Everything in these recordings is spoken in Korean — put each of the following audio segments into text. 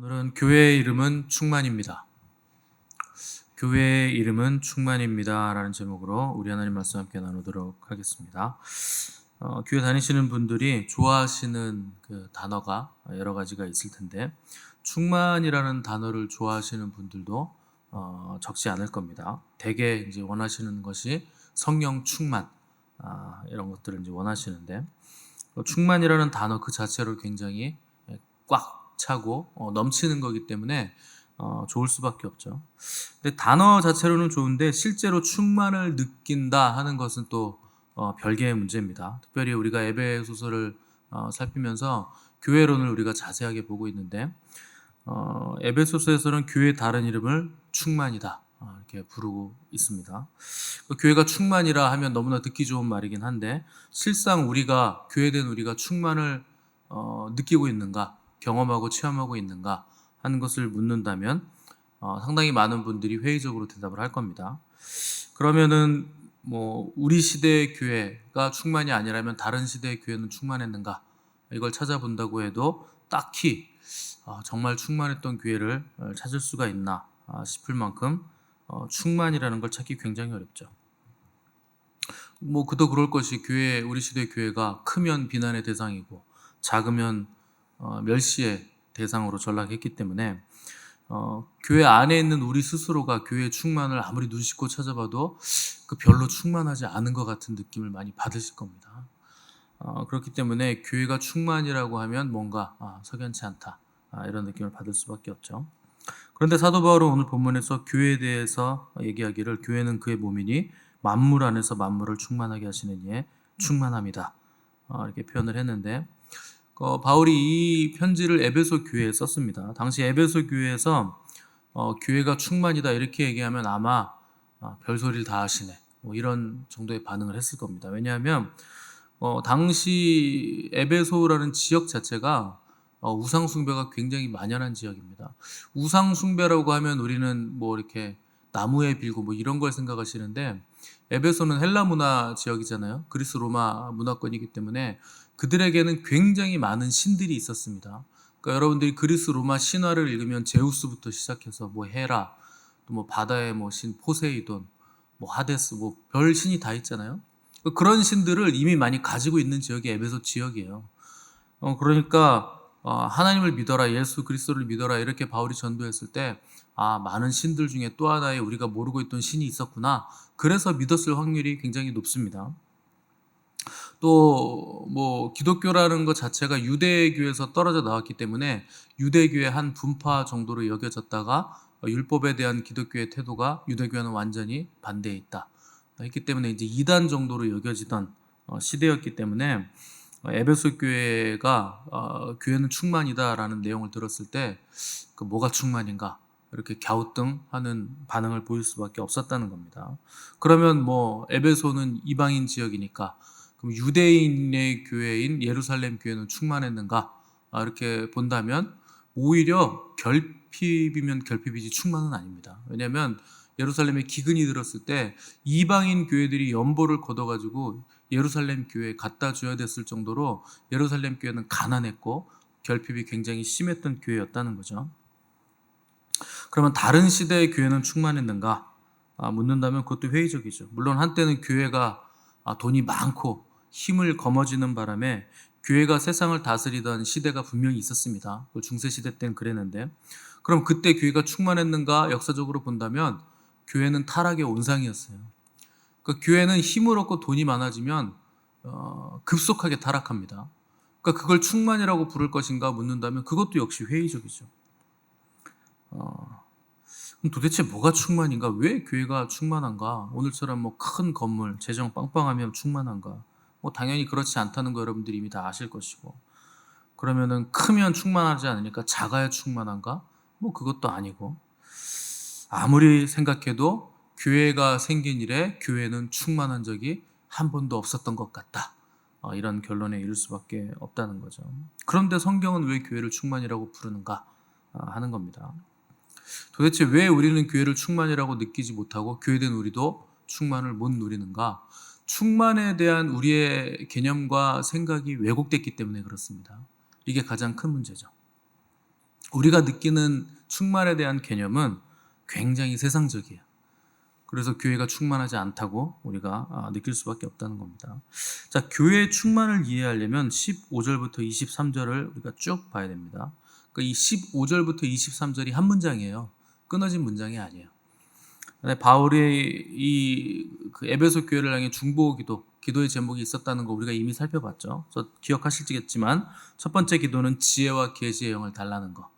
오늘은 교회의 이름은 충만입니다. 교회의 이름은 충만입니다. 라는 제목으로 우리 하나님 말씀 함께 나누도록 하겠습니다. 교회 다니시는 분들이 좋아하시는 그 단어가 여러 가지가 있을 텐데 충만이라는 단어를 좋아하시는 분들도 적지 않을 겁니다. 대개 이제 원하시는 것이 성령 충만 이런 것들을 이제 원하시는데 충만이라는 단어 그 자체로 굉장히 꽉 차고 넘치는 거기 때문에 좋을 수밖에 없죠. 근데 단어 자체로는 좋은데 실제로 충만을 느낀다 하는 것은 또 별개의 문제입니다. 특별히 우리가 에베소서를 살피면서 교회론을 우리가 자세하게 보고 있는데 에베소서에서는 교회의 다른 이름을 충만이다 이렇게 부르고 있습니다. 교회가 충만이라 하면 너무나 듣기 좋은 말이긴 한데 실상 우리가 교회된 우리가 충만을 느끼고 있는가, 경험하고 체험하고 있는가 하는 것을 묻는다면 상당히 많은 분들이 회의적으로 대답을 할 겁니다. 그러면은 뭐 우리 시대의 교회가 충만이 아니라면 다른 시대의 교회는 충만했는가 이걸 찾아본다고 해도 딱히 정말 충만했던 교회를 찾을 수가 있나 싶을 만큼 충만이라는 걸 찾기 굉장히 어렵죠. 뭐 그도 그럴 것이 우리 시대 교회가 크면 비난의 대상이고 작으면 멸시의 대상으로 전락했기 때문에 교회 안에 있는 우리 스스로가 교회의 충만을 아무리 눈 씻고 찾아봐도 그 별로 충만하지 않은 것 같은 느낌을 많이 받으실 겁니다. 그렇기 때문에 교회가 충만이라고 하면 뭔가 석연치 않다 이런 느낌을 받을 수밖에 없죠. 그런데 사도 바울은 오늘 본문에서 교회에 대해서 얘기하기를 교회는 그의 몸이니 만물 안에서 만물을 충만하게 하시는 이에 충만합니다. 이렇게 표현을 했는데 바울이 이 편지를 에베소 교회에 썼습니다. 당시 에베소 교회에서 교회가 충만이다 이렇게 얘기하면 아마 별소리를 다 하시네 뭐 이런 정도의 반응을 했을 겁니다. 왜냐하면 당시 에베소라는 지역 자체가 우상 숭배가 굉장히 만연한 지역입니다. 우상 숭배라고 하면 우리는 뭐 이렇게 나무에 빌고 뭐 이런 걸 생각하시는데 에베소는 헬라 문화 지역이잖아요. 그리스 로마 문화권이기 때문에 그들에게는 굉장히 많은 신들이 있었습니다. 그러니까 여러분들이 그리스 로마 신화를 읽으면 제우스부터 시작해서 뭐 헤라, 또 뭐 바다의 뭐 신 포세이돈, 뭐 하데스, 뭐 별 신이 다 있잖아요. 그런 신들을 이미 많이 가지고 있는 지역이 에베소 지역이에요. 그러니까 하나님을 믿어라, 예수 그리스도를 믿어라 이렇게 바울이 전도했을 때 많은 신들 중에 또 하나의 우리가 모르고 있던 신이 있었구나. 그래서 믿었을 확률이 굉장히 높습니다. 또 뭐 기독교라는 것 자체가 유대교에서 떨어져 나왔기 때문에 유대교의 한 분파 정도로 여겨졌다가 율법에 대한 기독교의 태도가 유대교와는 완전히 반대에 있다 했기 때문에 이제 이단 정도로 여겨지던 시대였기 때문에 에베소 교회가 교회는 충만이다라는 내용을 들었을 때 그 뭐가 충만인가 이렇게 갸우뚱하는 반응을 보일 수밖에 없었다는 겁니다. 그러면 뭐 에베소는 이방인 지역이니까 그럼 유대인의 교회인 예루살렘 교회는 충만했는가 이렇게 본다면 오히려 결핍이면 결핍이지 충만은 아닙니다. 왜냐하면 예루살렘에 기근이 들었을 때 이방인 교회들이 연보를 걷어가지고 예루살렘 교회에 갖다 줘야 됐을 정도로 예루살렘 교회는 가난했고 결핍이 굉장히 심했던 교회였다는 거죠. 그러면 다른 시대의 교회는 충만했는가 묻는다면 그것도 회의적이죠. 물론 한때는 교회가 돈이 많고 힘을 거머쥐는 바람에 교회가 세상을 다스리던 시대가 분명히 있었습니다. 그 중세시대 때는 그랬는데 그럼 그때 교회가 충만했는가 역사적으로 본다면 교회는 타락의 온상이었어요. 그러니까 교회는 힘을 얻고 돈이 많아지면 급속하게 타락합니다. 그러니까 그걸 충만이라고 부를 것인가 묻는다면 그것도 역시 회의적이죠. 그럼 도대체 뭐가 충만인가? 왜 교회가 충만한가? 오늘처럼 뭐 큰 건물, 재정 빵빵하면 충만한가? 뭐 당연히 그렇지 않다는 거 여러분들이 이미 다 아실 것이고 그러면은 크면 충만하지 않으니까 작아야 충만한가? 뭐 그것도 아니고 아무리 생각해도 교회가 생긴 이래 교회는 충만한 적이 한 번도 없었던 것 같다. 이런 결론에 이를 수밖에 없다는 거죠. 그런데 성경은 왜 교회를 충만이라고 부르는가 하는 겁니다. 도대체 왜 우리는 교회를 충만이라고 느끼지 못하고 교회된 우리도 충만을 못 누리는가? 충만에 대한 우리의 개념과 생각이 왜곡됐기 때문에 그렇습니다. 이게 가장 큰 문제죠. 우리가 느끼는 충만에 대한 개념은 굉장히 세상적이에요. 그래서 교회가 충만하지 않다고 우리가 느낄 수밖에 없다는 겁니다. 자, 교회의 충만을 이해하려면 15절부터 23절을 우리가 쭉 봐야 됩니다. 그러니까 이 15절부터 23절이 한 문장이에요. 끊어진 문장이 아니에요. 바울의 그 에베소 교회를 향해 중보 기도의 제목이 있었다는 거 우리가 이미 살펴봤죠. 그래서 기억하시겠지만 첫 번째 기도는 지혜와 계시의 영을 달라는 거.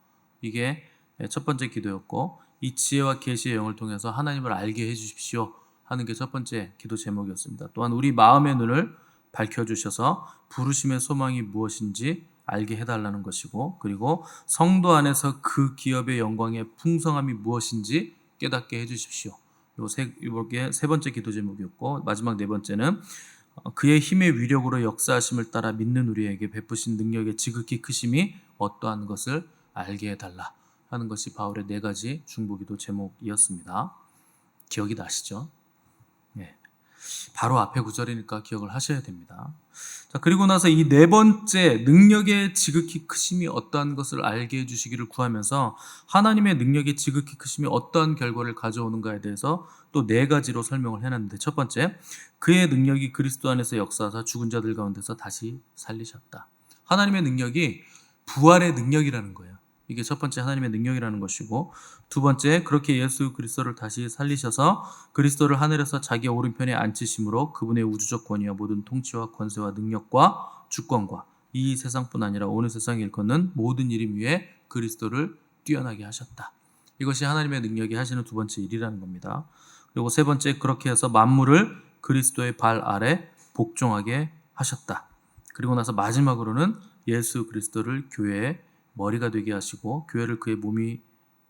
이게 첫 번째 기도였고, 이 지혜와 계시의 영을 통해서 하나님을 알게 해주십시오 하는 게 첫 번째 기도 제목이었습니다. 또한 우리 마음의 눈을 밝혀주셔서 부르심의 소망이 무엇인지 알게 해달라는 것이고, 그리고 성도 안에서 그 기업의 영광의 풍성함이 무엇인지 깨닫게 해주십시오. 이게 세 번째 기도 제목이었고, 마지막 네 번째는 그의 힘의 위력으로 역사하심을 따라 믿는 우리에게 베푸신 능력의 지극히 크심이 어떠한 것을 알게 해달라 하는 것이 바울의 네 가지 중보기도 제목이었습니다. 기억이 나시죠? 네. 바로 앞에 구절이니까 기억을 하셔야 됩니다. 자, 그리고 나서 이 네 번째 능력의 지극히 크심이 어떠한 것을 알게 해주시기를 구하면서 하나님의 능력의 지극히 크심이 어떠한 결과를 가져오는가에 대해서 또 네 가지로 설명을 해놨는데, 첫 번째, 그의 능력이 그리스도 안에서 역사하사 죽은 자들 가운데서 다시 살리셨다. 하나님의 능력이 부활의 능력이라는 거예요. 이게 첫 번째 하나님의 능력이라는 것이고, 두 번째, 그렇게 예수 그리스도를 다시 살리셔서 그리스도를 하늘에서 자기 오른편에 앉히심으로 그분의 우주적 권위와 모든 통치와 권세와 능력과 주권과 이 세상뿐 아니라 오는 세상에 일컫는 모든 이름 위에 그리스도를 뛰어나게 하셨다. 이것이 하나님의 능력이 하시는 두 번째 일이라는 겁니다. 그리고 세 번째, 그렇게 해서 만물을 그리스도의 발 아래 복종하게 하셨다. 그리고 나서 마지막으로는 예수 그리스도를 교회의 머리가 되게 하시고 교회를 그의 몸이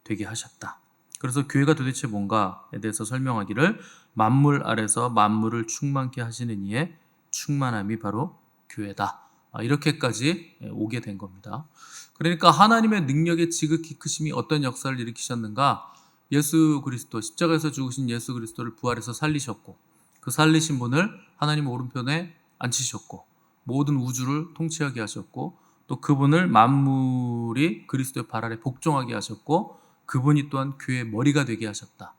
되게 하셨다. 그래서 교회가 도대체 뭔가에 대해서 설명하기를 만물 아래서 만물을 충만케 하시는 이의 충만함이 바로 교회다. 이렇게까지 오게 된 겁니다. 그러니까 하나님의 능력의 지극히 크심이 어떤 역사를 일으키셨는가? 예수 그리스도, 십자가에서 죽으신 예수 그리스도를 부활해서 살리셨고, 그 살리신 분을 하나님 오른편에 앉히셨고, 모든 우주를 통치하게 하셨고, 또 그분을 만물이 그리스도의 발 아래 복종하게 하셨고, 그분이 또한 교회의 머리가 되게 하셨다.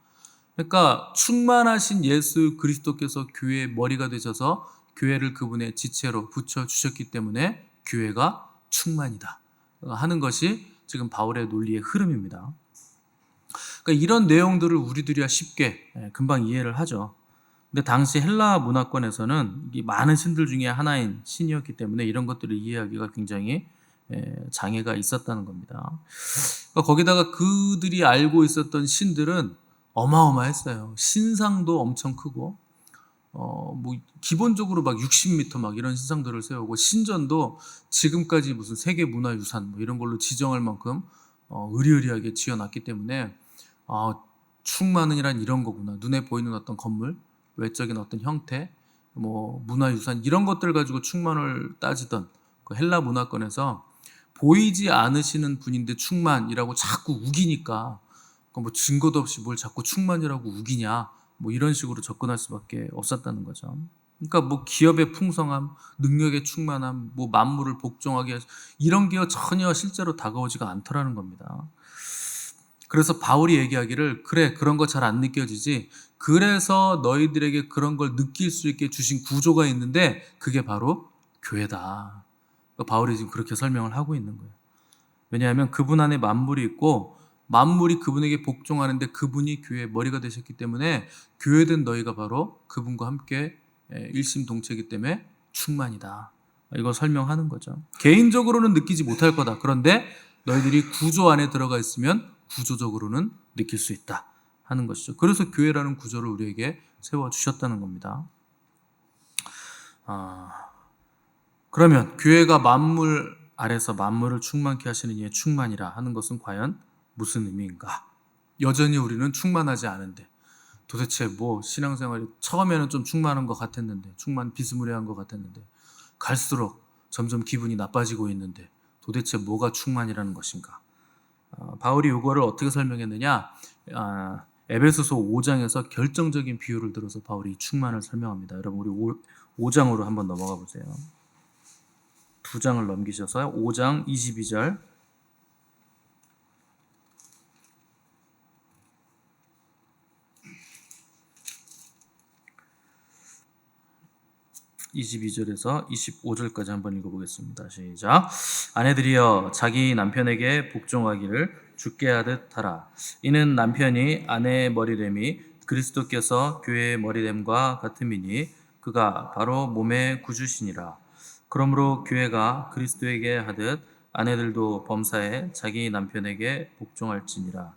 그러니까 충만하신 예수 그리스도께서 교회의 머리가 되셔서 교회를 그분의 지체로 붙여주셨기 때문에 교회가 충만이다 하는 것이 지금 바울의 논리의 흐름입니다. 그러니까 이런 내용들을 우리들이야 쉽게 금방 이해를 하죠. 근데 당시 헬라 문화권에서는 이 많은 신들 중에 하나인 신이었기 때문에 이런 것들을 이해하기가 굉장히 장애가 있었다는 겁니다. 그러니까 거기다가 그들이 알고 있었던 신들은 어마어마했어요. 신상도 엄청 크고, 뭐 기본적으로 막 60m 막 이런 신상들을 세우고, 신전도 지금까지 무슨 세계 문화유산 뭐 이런 걸로 지정할 만큼 의리의리하게 지어놨기 때문에 충만이란 이런 거구나. 눈에 보이는 어떤 건물, 외적인 어떤 형태, 뭐 문화유산 이런 것들 가지고 충만을 따지던 그 헬라 문화권에서 보이지 않으시는 분인데 충만이라고 자꾸 우기니까, 뭐 증거도 없이 뭘 자꾸 충만이라고 우기냐, 뭐 이런 식으로 접근할 수밖에 없었다는 거죠. 그러니까 뭐 기업의 풍성함, 능력의 충만함, 뭐 만물을 복종하게 이런 게 전혀 실제로 다가오지가 않더라는 겁니다. 그래서 바울이 얘기하기를, 그래, 그런 거 잘 안 느껴지지. 그래서 너희들에게 그런 걸 느낄 수 있게 주신 구조가 있는데 그게 바로 교회다. 바울이 지금 그렇게 설명을 하고 있는 거예요. 왜냐하면 그분 안에 만물이 있고 만물이 그분에게 복종하는데 그분이 교회의 머리가 되셨기 때문에 교회된 너희가 바로 그분과 함께 일심동체이기 때문에 충만이다. 이걸 설명하는 거죠. 개인적으로는 느끼지 못할 거다. 그런데 너희들이 구조 안에 들어가 있으면 구조적으로는 느낄 수 있다 하는 것이죠. 그래서 교회라는 구조를 우리에게 세워주셨다는 겁니다. 그러면 교회가 만물 아래서 만물을 충만케 하시는 이의 충만이라 하는 것은 과연 무슨 의미인가? 여전히 우리는 충만하지 않은데, 도대체 뭐 신앙생활이 처음에는 좀 충만한 것 같았는데, 충만 비스무리한 것 같았는데 갈수록 점점 기분이 나빠지고 있는데 도대체 뭐가 충만이라는 것인가? 바울이 이거를 어떻게 설명했느냐? 에베소서 5장에서 결정적인 비유를 들어서 바울이 충만을 설명합니다. 여러분 우리 5장으로 한번 넘어가 보세요. 2장을 넘기셔서 5장 22절. 22절에서 25절까지 한번 읽어보겠습니다. 시작. 아내들이여 자기 남편에게 복종하기를 주께 하듯 하라. 이는 남편이 아내의 머리됨이 그리스도께서 교회의 머리됨과 같음이니 그가 바로 몸의 구주시니라. 그러므로 교회가 그리스도에게 하듯 아내들도 범사에 자기 남편에게 복종할지니라.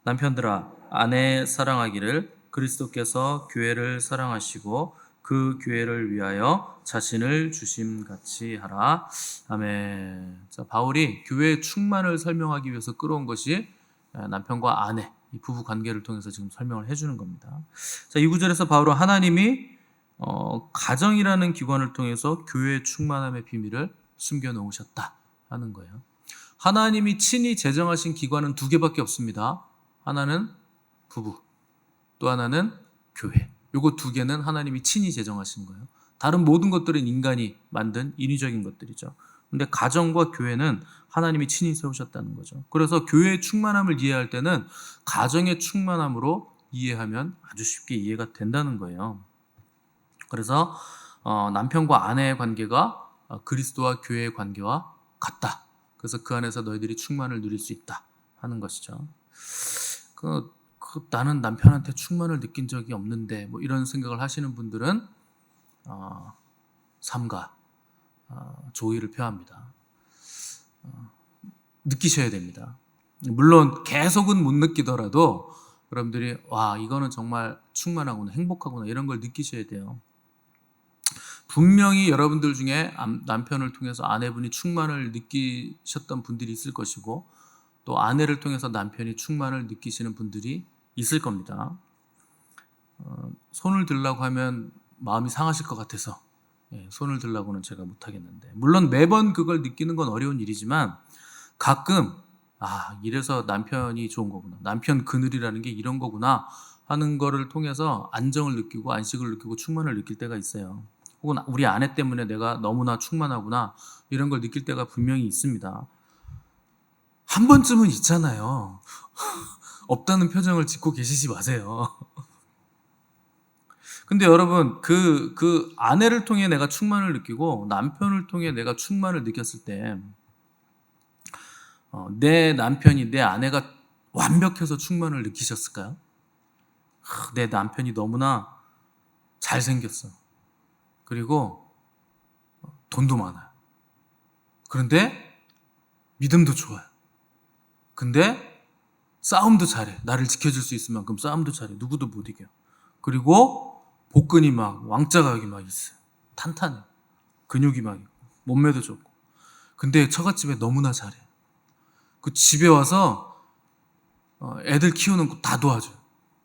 남편들아 아내 사랑하기를 그리스도께서 교회를 사랑하시고 그 교회를 위하여 자신을 주심같이 하라. 아멘. 자, 바울이 교회의 충만을 설명하기 위해서 끌어온 것이 남편과 아내, 이 부부 관계를 통해서 지금 설명을 해주는 겁니다. 자, 이 구절에서 바울은 하나님이 가정이라는 기관을 통해서 교회의 충만함의 비밀을 숨겨놓으셨다 하는 거예요. 하나님이 친히 제정하신 기관은 두 개밖에 없습니다. 하나는 부부, 또 하나는 교회. 요거 두 개는 하나님이 친히 제정하신 거예요. 다른 모든 것들은 인간이 만든 인위적인 것들이죠. 근데 가정과 교회는 하나님이 친히 세우셨다는 거죠. 그래서 교회의 충만함을 이해할 때는 가정의 충만함으로 이해하면 아주 쉽게 이해가 된다는 거예요. 그래서 남편과 아내의 관계가 그리스도와 교회의 관계와 같다. 그래서 그 안에서 너희들이 충만을 누릴 수 있다 하는 것이죠. 나는 남편한테 충만을 느낀 적이 없는데 뭐 이런 생각을 하시는 분들은 삼가 조의를 표합니다. 느끼셔야 됩니다. 물론 계속은 못 느끼더라도 여러분들이 와 이거는 정말 충만하구나, 행복하구나 이런 걸 느끼셔야 돼요. 분명히 여러분들 중에 남편을 통해서 아내분이 충만을 느끼셨던 분들이 있을 것이고 또 아내를 통해서 남편이 충만을 느끼시는 분들이 있을 겁니다. 손을 들라고 하면 마음이 상하실 것 같아서 손을 들라고는 제가 못하겠는데, 물론 매번 그걸 느끼는 건 어려운 일이지만 가끔 이래서 남편이 좋은 거구나, 남편 그늘이라는 게 이런 거구나 하는 거를 통해서 안정을 느끼고 안식을 느끼고 충만을 느낄 때가 있어요. 혹은 우리 아내 때문에 내가 너무나 충만하구나 이런 걸 느낄 때가 분명히 있습니다. 한 번쯤은 있잖아요. 없다는 표정을 짓고 계시지 마세요. 근데 여러분 그 아내를 통해 내가 충만을 느끼고 남편을 통해 내가 충만을 느꼈을 때 내 남편이 내 아내가 완벽해서 충만을 느끼셨을까요? 내 남편이 너무나 잘생겼어. 그리고 돈도 많아요. 그런데 믿음도 좋아요. 근데 싸움도 잘해. 나를 지켜줄 수 있을 만큼 싸움도 잘해. 누구도 못 이겨. 그리고 복근이 막 왕자가 여기 막 있어요. 탄탄해. 근육이 막 있고 몸매도 좋고. 근데 처갓집에 너무나 잘해. 그 집에 와서 애들 키우는 거 다 도와줘요.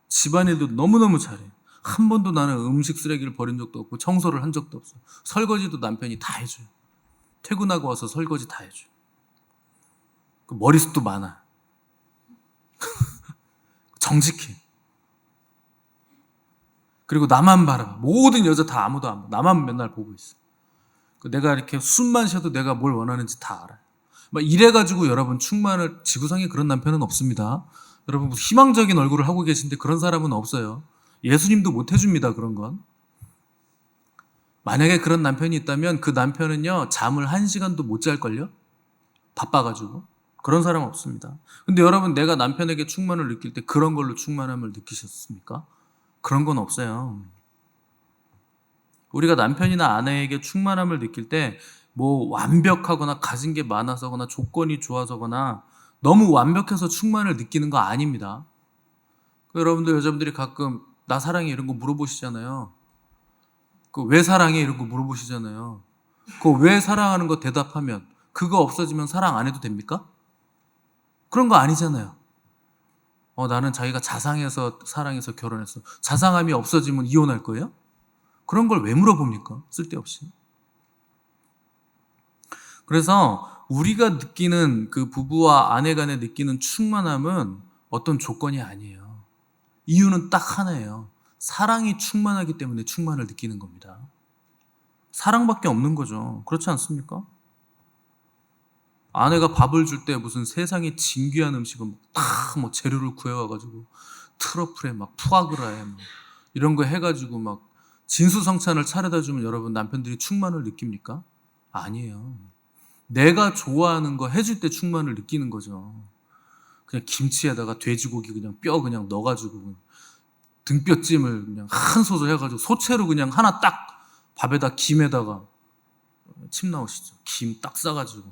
집안일도 너무너무 잘해. 한 번도 나는 음식 쓰레기를 버린 적도 없고 청소를 한 적도 없어. 설거지도 남편이 다 해줘요. 퇴근하고 와서 설거지 다 해줘요. 그 머리숱도 많아. 정직해. 그리고 나만 바라봐. 모든 여자 다 아무도 안 봐. 나만 맨날 보고 있어. 내가 이렇게 숨만 쉬어도 내가 뭘 원하는지 다 알아요. 막 이래가지고 여러분 충만을, 지구상에 그런 남편은 없습니다. 여러분 희망적인 얼굴을 하고 계신데 그런 사람은 없어요. 예수님도 못 해줍니다. 그런 건. 만약에 그런 남편이 있다면 그 남편은요 잠을 1시간도 못 잘걸요? 바빠가지고. 그런 사람 없습니다. 근데 여러분 내가 남편에게 충만을 느낄 때 그런 걸로 충만함을 느끼셨습니까? 그런 건 없어요. 우리가 남편이나 아내에게 충만함을 느낄 때 뭐 완벽하거나 가진 게 많아서거나 조건이 좋아서거나 너무 완벽해서 충만을 느끼는 거 아닙니다. 여러분들 여자분들이 가끔 나 사랑해 이런 거 물어보시잖아요. 그 왜 사랑해 이런 거 물어보시잖아요. 그 왜 사랑하는 거 대답하면 그거 없어지면 사랑 안 해도 됩니까? 그런 거 아니잖아요. 나는 자기가 자상해서 사랑해서 결혼했어. 자상함이 없어지면 이혼할 거예요? 그런 걸 왜 물어봅니까? 쓸데없이. 그래서 우리가 느끼는 그 부부와 아내 간에 느끼는 충만함은 어떤 조건이 아니에요. 이유는 딱 하나예요. 사랑이 충만하기 때문에 충만을 느끼는 겁니다. 사랑밖에 없는 거죠. 그렇지 않습니까? 아내가 밥을 줄 때 무슨 세상에 진귀한 음식을 뭐 재료를 구해와가지고 트러플에 막 푸아그라에 막 이런 거 해가지고 막 진수성찬을 차려다 주면 여러분 남편들이 충만을 느낍니까? 아니에요. 내가 좋아하는 거 해줄 때 충만을 느끼는 거죠. 그냥 김치에다가 돼지고기 그냥 뼈 그냥 넣어가지고 등뼈찜을 그냥 한 소절 해가지고 소채로 그냥 하나 딱 밥에다 김에다가 침 나오시죠. 김 딱 싸가지고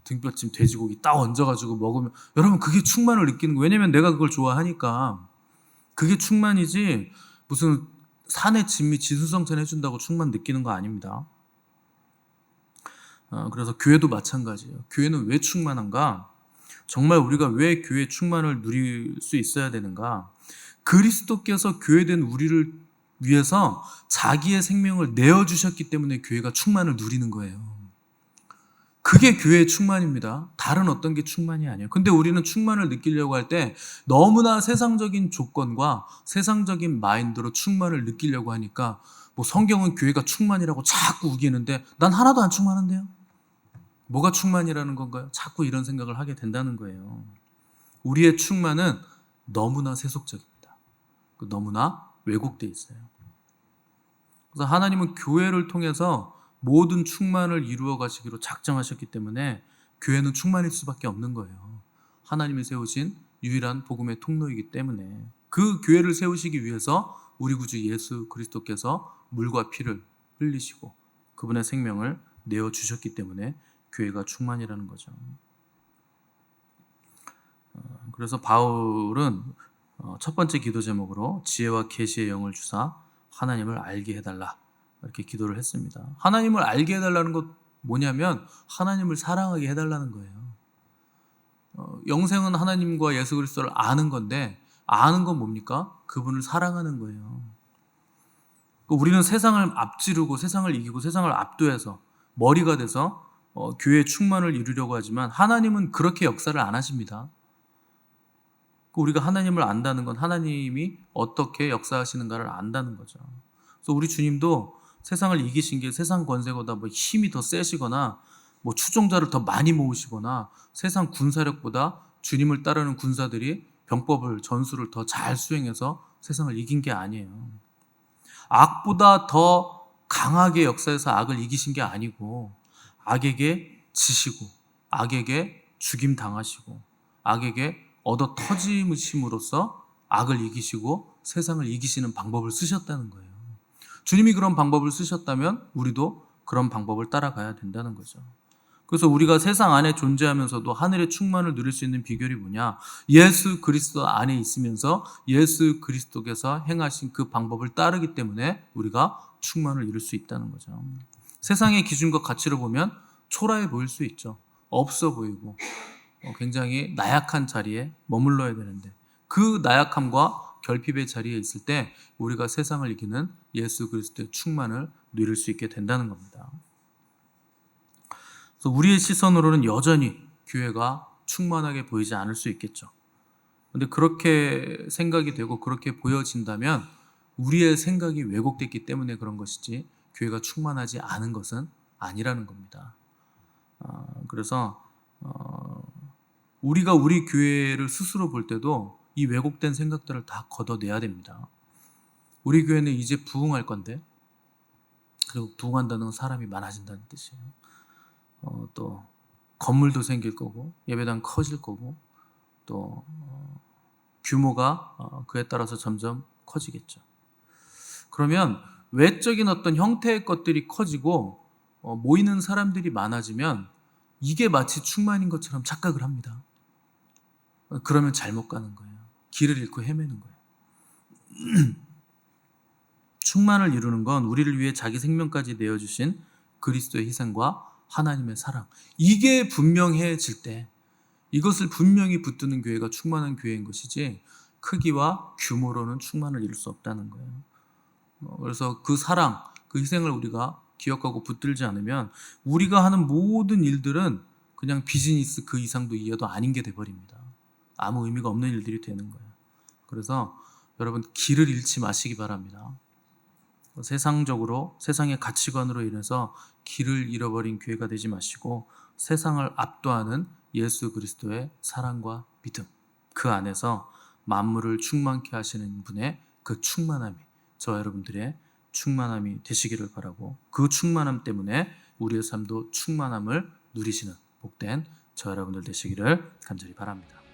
등뼈찜 돼지고기 딱 얹어가지고 먹으면 여러분 그게 충만을 느끼는 거예요. 왜냐면 내가 그걸 좋아하니까. 그게 충만이지 무슨 산의 진미 진수성찬 해준다고 충만 느끼는 거 아닙니다. 그래서 교회도 마찬가지예요. 교회는 왜 충만한가? 정말 우리가 왜 교회 충만을 누릴 수 있어야 되는가? 그리스도께서 교회된 우리를 위해서 자기의 생명을 내어주셨기 때문에 교회가 충만을 누리는 거예요. 그게 교회의 충만입니다. 다른 어떤 게 충만이 아니에요. 근데 우리는 충만을 느끼려고 할 때 너무나 세상적인 조건과 세상적인 마인드로 충만을 느끼려고 하니까 뭐 성경은 교회가 충만이라고 자꾸 우기는데 난 하나도 안 충만한데요? 뭐가 충만이라는 건가요? 자꾸 이런 생각을 하게 된다는 거예요. 우리의 충만은 너무나 세속적입니다. 너무나 왜곡되어 있어요. 그래서 하나님은 교회를 통해서 모든 충만을 이루어 가시기로 작정하셨기 때문에 교회는 충만일 수밖에 없는 거예요. 하나님이 세우신 유일한 복음의 통로이기 때문에 그 교회를 세우시기 위해서 우리 구주 예수 그리스도께서 물과 피를 흘리시고 그분의 생명을 내어주셨기 때문에 교회가 충만이라는 거죠. 그래서 바울은 첫 번째 기도 제목으로 지혜와 계시의 영을 주사 하나님을 알게 해달라 이렇게 기도를 했습니다. 하나님을 알게 해달라는 것 뭐냐면 하나님을 사랑하게 해달라는 거예요. 영생은 하나님과 예수 그리스도를 아는 건데 아는 건 뭡니까? 그분을 사랑하는 거예요. 우리는 세상을 앞지르고 세상을 이기고 세상을 압도해서 머리가 돼서 교회의 충만을 이루려고 하지만 하나님은 그렇게 역사를 안 하십니다. 우리가 하나님을 안다는 건 하나님이 어떻게 역사하시는가를 안다는 거죠. 그래서 우리 주님도 세상을 이기신 게 세상 권세보다 뭐 힘이 더 세시거나 뭐 추종자를 더 많이 모으시거나 세상 군사력보다 주님을 따르는 군사들이 병법을 전술을 더 잘 수행해서 세상을 이긴 게 아니에요. 악보다 더 강하게 역사해서 악을 이기신 게 아니고 악에게 지시고 악에게 죽임 당하시고 악에게 얻어 터짐으로써 악을 이기시고 세상을 이기시는 방법을 쓰셨다는 거예요. 주님이 그런 방법을 쓰셨다면 우리도 그런 방법을 따라가야 된다는 거죠. 그래서 우리가 세상 안에 존재하면서도 하늘의 충만을 누릴 수 있는 비결이 뭐냐? 예수 그리스도 안에 있으면서 예수 그리스도께서 행하신 그 방법을 따르기 때문에 우리가 충만을 이룰 수 있다는 거죠. 세상의 기준과 가치를 보면 초라해 보일 수 있죠. 없어 보이고 굉장히 나약한 자리에 머물러야 되는데 그 나약함과 결핍의 자리에 있을 때 우리가 세상을 이기는 예수 그리스도의 충만을 누릴 수 있게 된다는 겁니다. 그래서 우리의 시선으로는 여전히 교회가 충만하게 보이지 않을 수 있겠죠. 그런데 그렇게 생각이 되고 그렇게 보여진다면 우리의 생각이 왜곡됐기 때문에 그런 것이지 교회가 충만하지 않은 것은 아니라는 겁니다. 그래서 우리가 우리 교회를 스스로 볼 때도 이 왜곡된 생각들을 다 걷어내야 됩니다. 우리 교회는 이제 부흥할 건데, 그리고 부흥한다는 건 사람이 많아진다는 뜻이에요. 또 건물도 생길 거고 예배당 커질 거고 또 규모가 그에 따라서 점점 커지겠죠. 그러면 외적인 어떤 형태의 것들이 커지고 모이는 사람들이 많아지면 이게 마치 충만인 것처럼 착각을 합니다. 그러면 잘못 가는 거예요. 길을 잃고 헤매는 거예요. 충만을 이루는 건 우리를 위해 자기 생명까지 내어주신 그리스도의 희생과 하나님의 사랑, 이게 분명해질 때 이것을 분명히 붙드는 교회가 충만한 교회인 것이지 크기와 규모로는 충만을 이룰 수 없다는 거예요. 그래서 그 사랑, 그 희생을 우리가 기억하고 붙들지 않으면 우리가 하는 모든 일들은 그냥 비즈니스 그 이상도 이하도 아닌 게 돼버립니다. 아무 의미가 없는 일들이 되는 거예요. 그래서 여러분 길을 잃지 마시기 바랍니다. 세상적으로 세상의 가치관으로 인해서 길을 잃어버린 교회가 되지 마시고 세상을 압도하는 예수 그리스도의 사랑과 믿음, 그 안에서 만물을 충만케 하시는 분의 그 충만함이 저와 여러분들의 충만함이 되시기를 바라고, 그 충만함 때문에 우리의 삶도 충만함을 누리시는 복된 저 여러분들 되시기를 간절히 바랍니다.